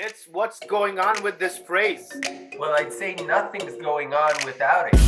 It's what's going on with this phrase? Well, I'd say nothing's going on without it.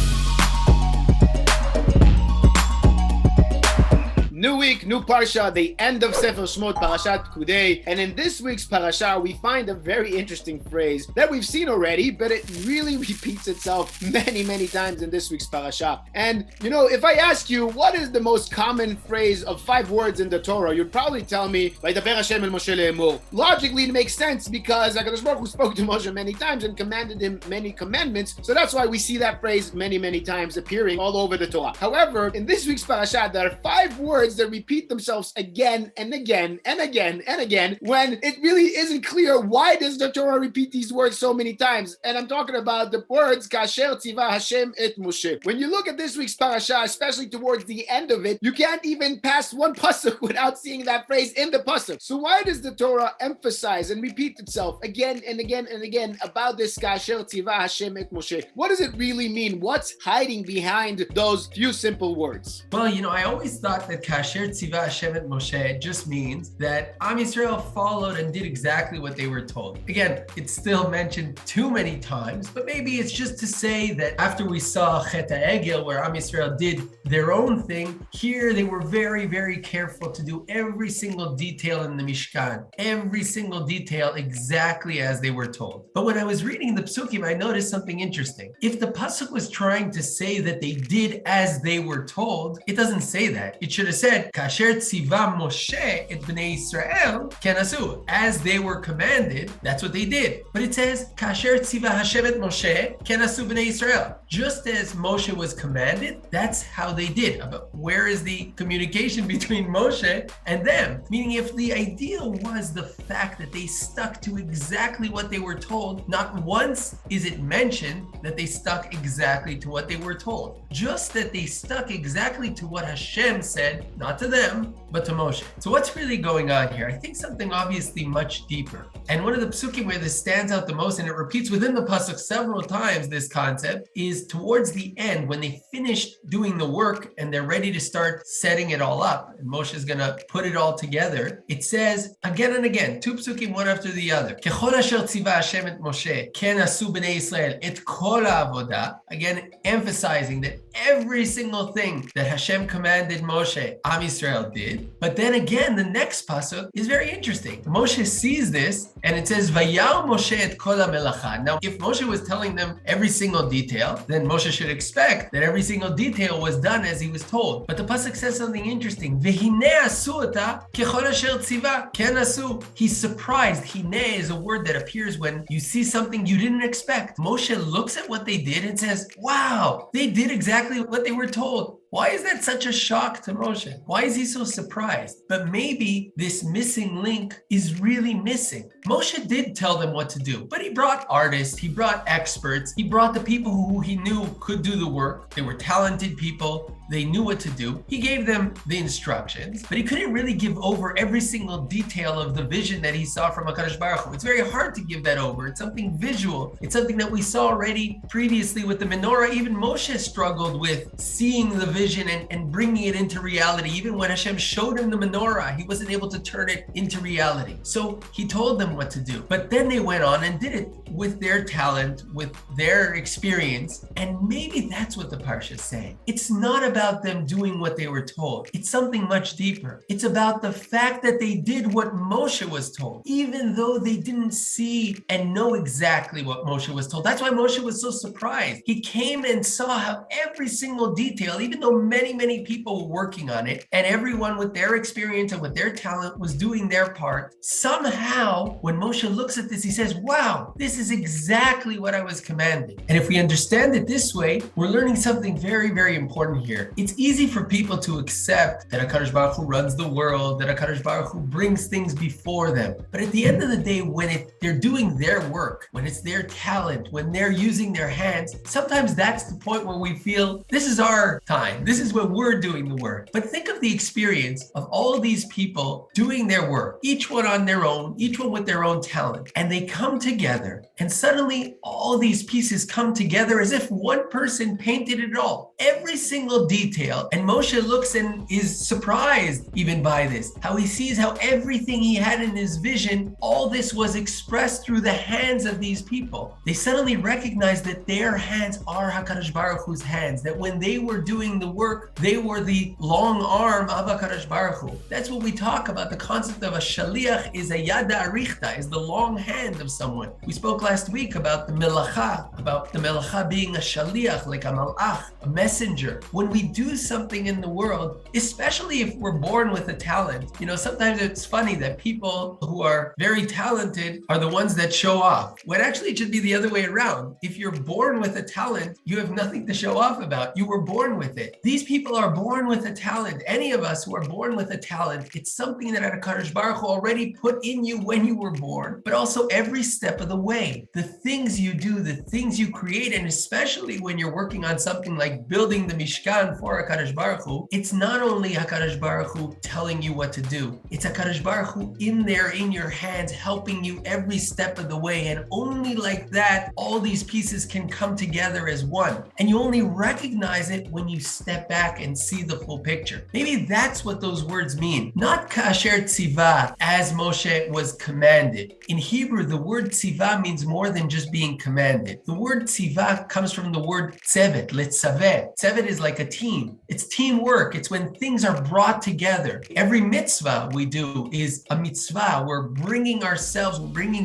New week, new Parsha, the end of Sefer Shmot, Parashat Pekudei. And in this week's Parasha, we find a very interesting phrase that we've seen already, but it really repeats itself many, many times in this week's Parasha. And, if I ask you, what is the most common phrase of 5 words in the Torah, you'd probably tell me, Vaydaber Hashem el Moshe le'emor. Logically, it makes sense because HaKadosh Baruch Hu spoke to Moshe many times and commanded him many commandments. So that's why we see that phrase many, many times appearing all over the Torah. However, in this week's Parasha, there are 5 words that repeat themselves again and again and again and again when it really isn't clear why does the Torah repeat these words so many times. And I'm talking about the words כאשר, ציווה Hashem et Moshe. When you look at this week's parasha, especially towards the end of it, you can't even pass one pasuk without seeing that phrase in the pasuk. So why does the Torah emphasize and repeat itself again and again and again about this כאשר, ציווה Hashem et Moshe? What does it really mean? What's hiding behind those few simple words? Well, I always thought that כאשר, ציווה Hashem et Moshe just means that Am Yisrael followed and did exactly what they were told. Again, it's still mentioned too many times, but maybe it's just to say that after we saw Chet HaEgel, where Am Yisrael did their own thing, here they were very, very careful to do every single detail in the Mishkan, every single detail exactly as they were told. But when I was reading the Psukim, I noticed something interesting. If the Pasuk was trying to say that they did as they were told, it doesn't say that. It should have said, כאשר ציווה משה את בני ישראל כן עשו. As they were commanded, that's what they did. But it says, כאשר ציווה השם את משה כן עשו בני ישראל. Just as Moshe was commanded, that's how they did. But where is the communication between Moshe and them? Meaning, if the idea was the fact that they stuck to exactly what they were told, not once is it mentioned that they stuck exactly to what they were told. Just that they stuck exactly to what Hashem said, not to them, but to Moshe. So what's really going on here? I think something obviously much deeper. And one of the psukim where this stands out the most, and it repeats within the pasuk several times, this concept, is towards the end when they finished doing the work and they're ready to start setting it all up. And Moshe is going to put it all together. It says again and again, 2 psukim one after the other. ככל אשר ציווה השם את משה, כן עשו בני ישראל את כל העבודה. Again, emphasizing that every single thing that Hashem commanded Moshe, Am Yisrael did. But then again, the next pasuk is very interesting. Moshe sees this and it says, Vayar Moshe et kol ha-melacha. Now, if Moshe was telling them every single detail, then Moshe should expect that every single detail was done as he was told. But the pasuk says something interesting. Vehine asu ota kechol asher tziva ken asu. He's surprised. Hine is a word that appears when you see something you didn't expect. Moshe looks at what they did and says, wow, they did exactly what they were told. Why is that such a shock to Moshe? Why is he so surprised? But maybe this missing link is really missing. Moshe did tell them what to do, but he brought artists, he brought experts, he brought the people who he knew could do the work. They were talented people. They knew what to do. He gave them the instructions, but he couldn't really give over every single detail of the vision that he saw from HaKadosh Baruch Hu. It's very hard to give that over. It's something visual. It's something that we saw already previously with the menorah. Even Moshe struggled with seeing the vision and bringing it into reality. Even when Hashem showed him the menorah, he wasn't able to turn it into reality. So he told them what to do. But then they went on and did it with their talent, with their experience. And maybe that's what the Parsha is saying. It's not about them doing what they were told. It's something much deeper. It's about the fact that they did what Moshe was told, even though they didn't see and know exactly what Moshe was told. That's why Moshe was so surprised. He came and saw how every single detail, even though many, many people were working on it, and everyone with their experience and with their talent was doing their part, somehow, when Moshe looks at this, he says, wow, this is exactly what I was commanded. And if we understand it this way, we're learning something very, very important here. It's easy for people to accept that HaKadosh Baruch Hu runs the world, that HaKadosh Baruch Hu brings things before them. But at the end of the day, when they're doing their work, when it's their talent, when they're using their hands, sometimes that's the point where we feel this is our time. This is when we're doing the work. But think of the experience of all these people doing their work, each one on their own, each one with their own talent. And they come together And suddenly all these pieces come together as if one person painted it all. Every single detail. And Moshe looks and is surprised even by this. How he sees how everything he had in his vision, all this was expressed through the hands of these people. They suddenly recognize that their hands are HaKadosh Baruch Hu's hands. That when they were doing the work, they were the long arm of HaKadosh Baruch Hu. That's what we talk about. The concept of a shaliach is a yada arichta, is the long hand of someone. We spoke last week about the melacha being a shaliach, like a malach, a messenger. When we do something in the world, especially if we're born with a talent, sometimes it's funny that people who are very talented are the ones that show off. When actually it should be the other way around. If you're born with a talent, you have nothing to show off about. You were born with it. These people are born with a talent. Any of us who are born with a talent, it's something that HaKadosh Baruch Hu already put in you when you were born, but also every step of the way. The things you do, the things you create, and especially when you're working on something like building the Mishkan for HaKadosh Baruch Hu, it's not only HaKadosh Baruch Hu telling you what to do, it's HaKadosh Baruch Hu in there, in your hands, helping you every step of the way. And only like that, all these pieces can come together as one. And you only recognize it when you step back and see the full picture. Maybe that's what those words mean. Not kasher ציווה, as Moshe was commanded. In Hebrew, the word ציווה means more than just being commanded. The word ציווה comes from the word tzevet, letzaveh. Tzevet is like a team. It's teamwork. It's when things are brought together. Every mitzvah we do is a mitzvah. We're bringing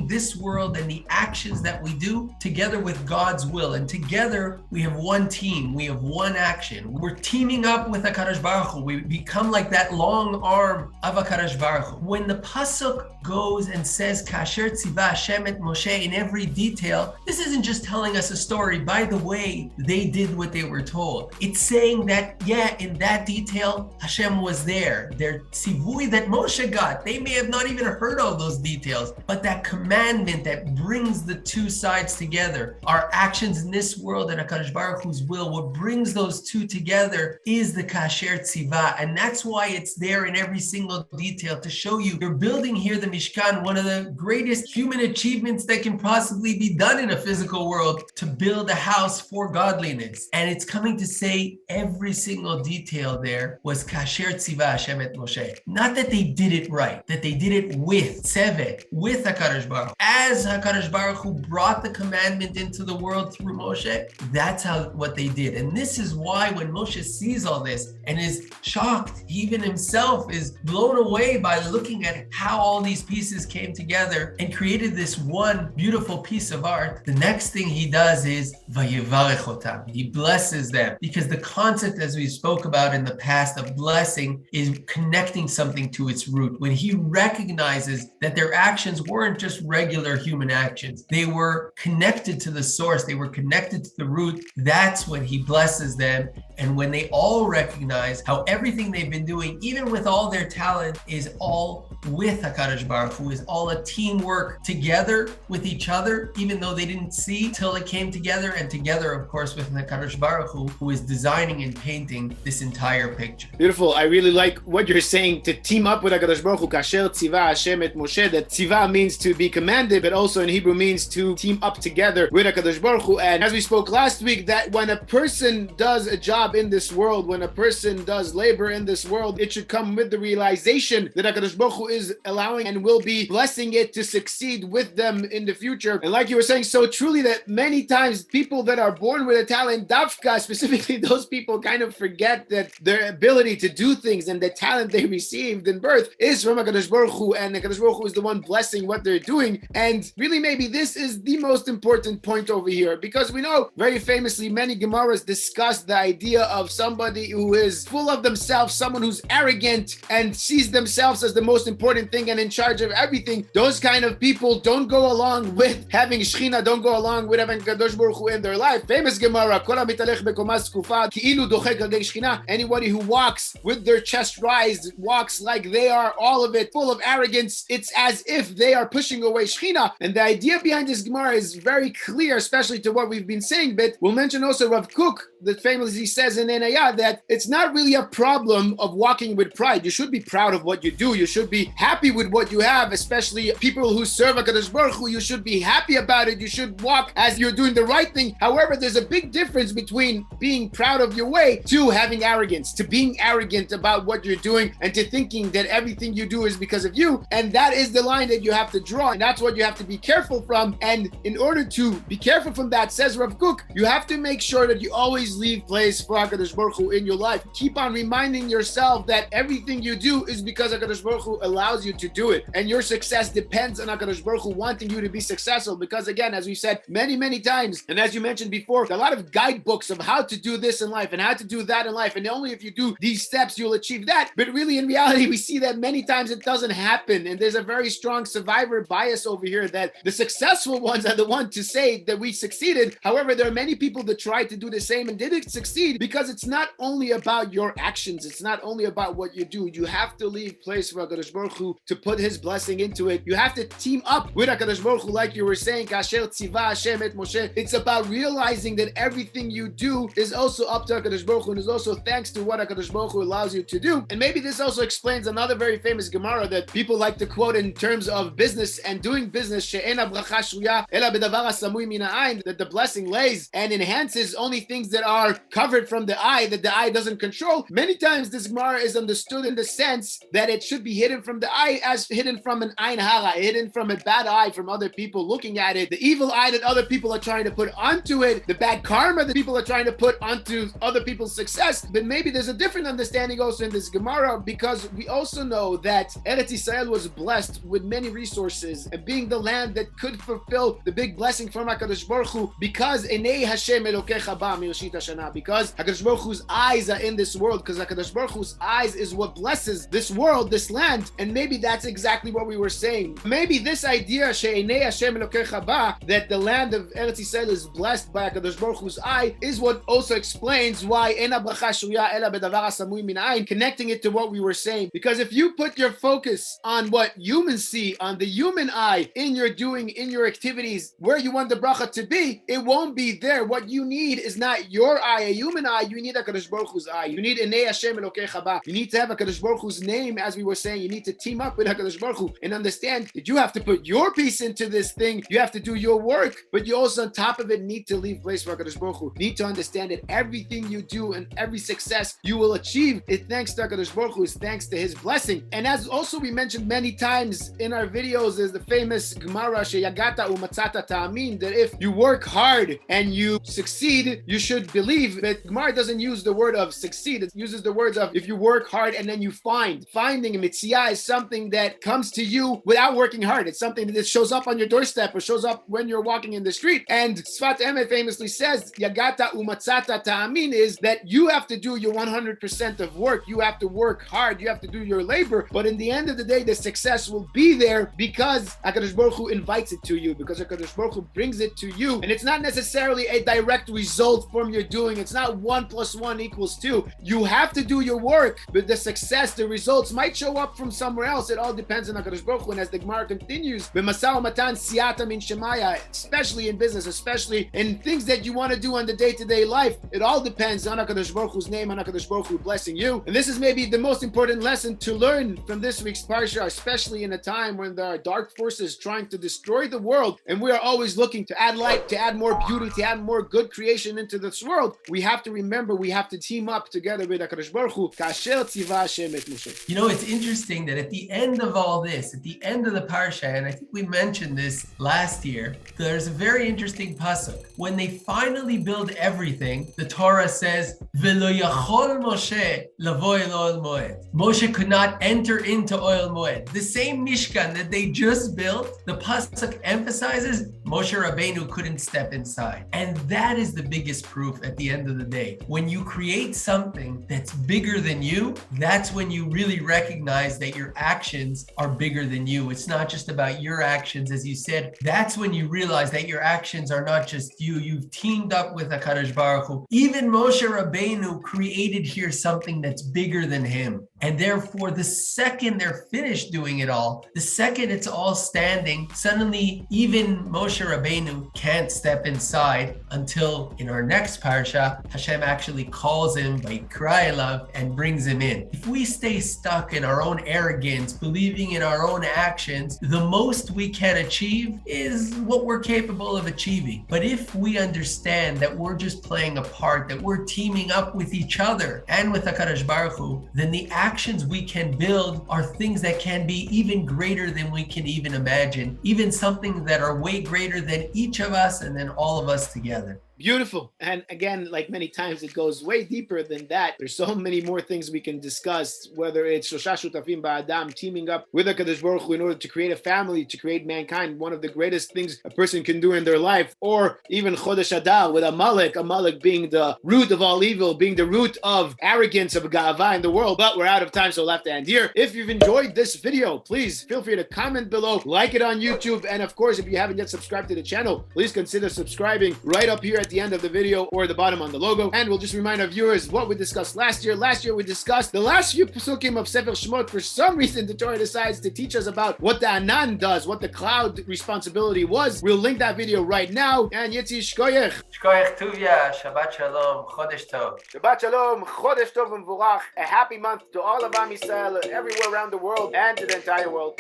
this world and the actions that we do together with God's will. And together we have one team. We have one action. We're teaming up with HaKadosh Baruch Hu. We become like that long arm of HaKadosh Baruch Hu. When the pasuk goes and says כאשר ציווה Hashem et Moshe in every detail, this isn't just telling us a story. By the way, they did what they were told. It's saying that, in that detail, Hashem was there. Their tzivui that Moshe got, they may have not even heard all those details, but that commandment that brings the two sides together, our actions in this world and HaKadosh Baruch Hu's will, what brings those two together is the kasher ציווה. And that's why it's there in every single detail to show you you're building here the Mishkan, one of the greatest human achievements that can possibly be done in a physical world, to build a house for godliness. And it's coming to say every single detail there was kasher ציווה Hashem et Moshe. Not that they did it right, that they did it with tzevet, with HaKadosh Baruch Hu. As HaKadosh Baruch Hu brought the commandment into the world through Moshe, that's what they did. And this is why when Moshe sees all this and is shocked, he even himself is blown away by looking at how all these pieces came together and created this one beautiful piece of art. The next thing he does is vayevarech otam. He blesses them, because the concept, as we spoke about in the past, of blessing is connecting something to its root. When he recognizes that their actions weren't just regular human actions, they were connected to the source, they were connected to the root, that's when he blesses them. And when they all recognize how everything they've been doing, even with all their talent, is all with HaKadosh Baruch Hu, is all a teamwork together with each other, even though they didn't see till it came together, and together, of course, with HaKadosh Baruch Hu, who is designing and painting this entire picture. Beautiful. I really like what you're saying, to team up with HaKadosh Baruch Hu, כאשר ציווה Hashem et Moshe, that ציווה means to be commanded, but also in Hebrew means to team up together with HaKadosh Baruch Hu. And as we spoke last week, that when a person does a job in this world, when a person does labor in this world, it should come with the realization that HaKadosh Baruch Hu is allowing and will be blessing it to succeed with them in the future. And like you were saying so truly, that many times people that are born with a talent, dafka, specifically those people kind of forget that their ability to do things and the talent they received in birth is from HaKadosh Baruch Hu, and HaKadosh Baruch Hu is the one blessing what they're doing. And really maybe this is the most important point over here, because we know very famously many Gemaras discuss the idea of somebody who is full of themselves, someone who's arrogant and sees themselves as the most important thing and in charge of everything. Those kind of people don't go along with having Shechina, don't go along with having Kadosh Baruch Hu in their life. Famous Gemara, Kol hamitalech bekomas zkufa, ki'ilu dochek al Shechina. Anybody who walks with their chest raised, walks like they are all of it, full of arrogance, it's as if they are pushing away Shechina. And the idea behind this Gemara is very clear, especially to what we've been saying, but we'll mention also Rav Kook, that famously says in Enaya that it's not really a problem of walking with pride. You should be proud of what you do. You should be happy with what you have, especially people who serve HaKadosh Baruch Hu. You should be be happy about it. You should walk as you're doing the right thing. However, there's a big difference between being proud of your way to having arrogance, to being arrogant about what you're doing and to thinking that everything you do is because of you. And that is the line that you have to draw. And that's what you have to be careful from. And in order to be careful from that, says Rav Kook, you have to make sure that you always leave place for HaKadosh Baruch Hu in your life. Keep on reminding yourself that everything you do is because HaKadosh Baruch Hu allows you to do it. And your success depends on HaKadosh Baruch Hu wanting you to be successful. Because again, as we said many times, and as you mentioned before, a lot of guidebooks of how to do this in life and how to do that in life. And only if you do these steps, you'll achieve that. But really, in reality, we see that many times it doesn't happen. And there's a very strong survivor bias over here that the successful ones are the ones to say that we succeeded. However, there are many people that tried to do the same and didn't succeed because it's not only about your actions. It's not only about what you do. You have to leave place for HaKadosh Baruch Hu to put his blessing into it. You have to team up with HaKadosh Baruch Hu, like you were saying, כאשר ציווה Hashem et Moshe. It's about realizing that everything you do is also up to HaKadosh Baruch Hu and is also thanks to what HaKadosh Baruch Hu allows you to do. And maybe this also explains another very famous Gemara that people like to quote in terms of business and doing business, she'ena bracha shruya ela bedavar hasamui min ha'ayin, that the blessing lays and enhances only things that are covered from the eye, that the eye doesn't control. Many times this Gemara is understood in the sense that it should be hidden from the eye as hidden from an ayin hara, hidden from a bad eye from other people looking at it, the evil eye that other people are trying to put onto it, the bad karma that people are trying to put onto other people's success. But maybe there's a different understanding also in this Gemara, because we also know that Eretz Yisrael was blessed with many resources and being the land that could fulfill the big blessing from HaKadosh Baruch Hu, because Enei Hashem Elokecha ba mirshit hashana, because HaKadosh Baruch Hu's eyes are in this world, because HaKadosh Baruch Hu's eyes is what blesses this world, this land. And maybe that's exactly what we were saying. Maybe this idea, She'enei Hashem Elokecha ba, that the land of Eretz Yisrael is blessed by HaKadosh Baruch Hu's eye, is what also explains why Ena bracha shruya ela bedavar hasamui min ha'ayin, connecting it to what we were saying. Because if you put your focus on what humans see, on the human eye, in your doing, in your activities, where you want the bracha to be, it won't be there. What you need is not your eye, a human eye. You need HaKadosh Baruch Hu's eye. You need Enei Hashem Elokecha ba. You need to have HaKadosh Baruch Hu's name, as we were saying. You need to team up with HaKadosh Baruch Hu and understand that you have to put your piece into this thing. You have to do your work, but you also on top of it need to leave place for HaKadosh Baruch Hu. You need to understand that everything you do and every success you will achieve is thanks to HaKadosh Baruch Hu, is thanks to his blessing. And as also we mentioned many times in our videos, is the famous Gemara sheyagata umatzata ta'amin, that if you work hard and you succeed, you should believe. But Gemara doesn't use the word of succeed. It uses the words of if you work hard and then you find. Finding a mitzvah is something that comes to you without working hard. It's something that shows up on your doorstep or shows up when you're walking in the street. And Sfat Emet famously says, Yagata umatzata ta'amin, is that you have to do your 100% of work. You have to work hard. You have to do your labor. But in the end of the day, the success will be there because HaKadosh Baruch Hu invites it to you, because HaKadosh Baruch Hu brings it to you. And it's not necessarily a direct result from your doing. It's not 1 + 1 = 2. You have to do your work, but the success, the results might show up from somewhere else. It all depends on HaKadosh Baruch Hu. And as the Gemara continues, b'masau matan siyata min shemaya, especially in business, especially in things that you want to do on the day-to-day life, it all depends on HaKadosh Baruch Hu's name, on HaKadosh Baruch Hu blessing you. And this is maybe the most important lesson to learn from this week's Parsha, especially in a time when there are dark forces trying to destroy the world, and we are always looking to add light, to add more beauty, to add more good creation into this world. We have to remember, we have to team up together with HaKadosh Baruch Hu, כאשר ציווה Hashem et Moshe. You know, it's interesting that at the end of all this, at the end of the Parsha, and I think we mentioned this last year, there's a very interesting pasuk. When they finally build everything, the Torah says, V'lo yachol Moshe lavo el Ohel Moed. Moshe could not enter into Ohel Moed. The same Mishkan that they just built, the pasuk emphasizes Moshe Rabbeinu couldn't step inside. And that is the biggest proof at the end of the day. When you create something that's bigger than you, that's when you really recognize that your actions are bigger than you. It's not just about your actions, as you said. That's when you realize that your actions are not just you. You've teamed up with HaKadosh Baruch Hu. Even Moshe Rabbeinu created here something that's bigger than him. And therefore, the second they're finished doing it all, the second it's all standing, suddenly even Moshe Rabbeinu can't step inside until in our next Parsha, Hashem actually calls him by Kra'ilav and brings him in. If we stay stuck in our own arrogance, believing in our own actions, the most we can achieve is what we're capable of achieving. But if we understand that we're just playing a part, that we're teaming up with each other and with HaKadosh Baruch Hu, then the actions we can build are things that can be even greater than we can even imagine, even something that are way greater than each of us and then all of us together. Beautiful. And again, like many times, it goes way deeper than that. There's so many more things we can discuss, whether it's Shosha Shutafim Ba'adam, teaming up with HaKadosh Baruch Hu in order to create a family, to create mankind, one of the greatest things a person can do in their life, or even Chodesh Adar with Amalek being the root of all evil, being the root of arrogance, of Ga'ava in the world. But we're out of time, so we'll have to end here. If you've enjoyed this video, please feel free to comment below, like it on YouTube, and of course, if you haven't yet subscribed to the channel, please consider subscribing right up here at the end of the video or the bottom on the logo. And we'll just remind our viewers what we discussed last year. Last year we discussed the last few psukim of Sefer Shemot. For some reason, the Torah decides to teach us about what the Anan does, what the cloud responsibility was. We'll link that video right now. And Yitzi, shkoyech. Shkoyech Tuvia, Shabbat Shalom, Chodesh Tov. Shabbat Shalom, Chodesh Tov and Vurach. A happy month to all of Am Yisrael everywhere around the world and to the entire world.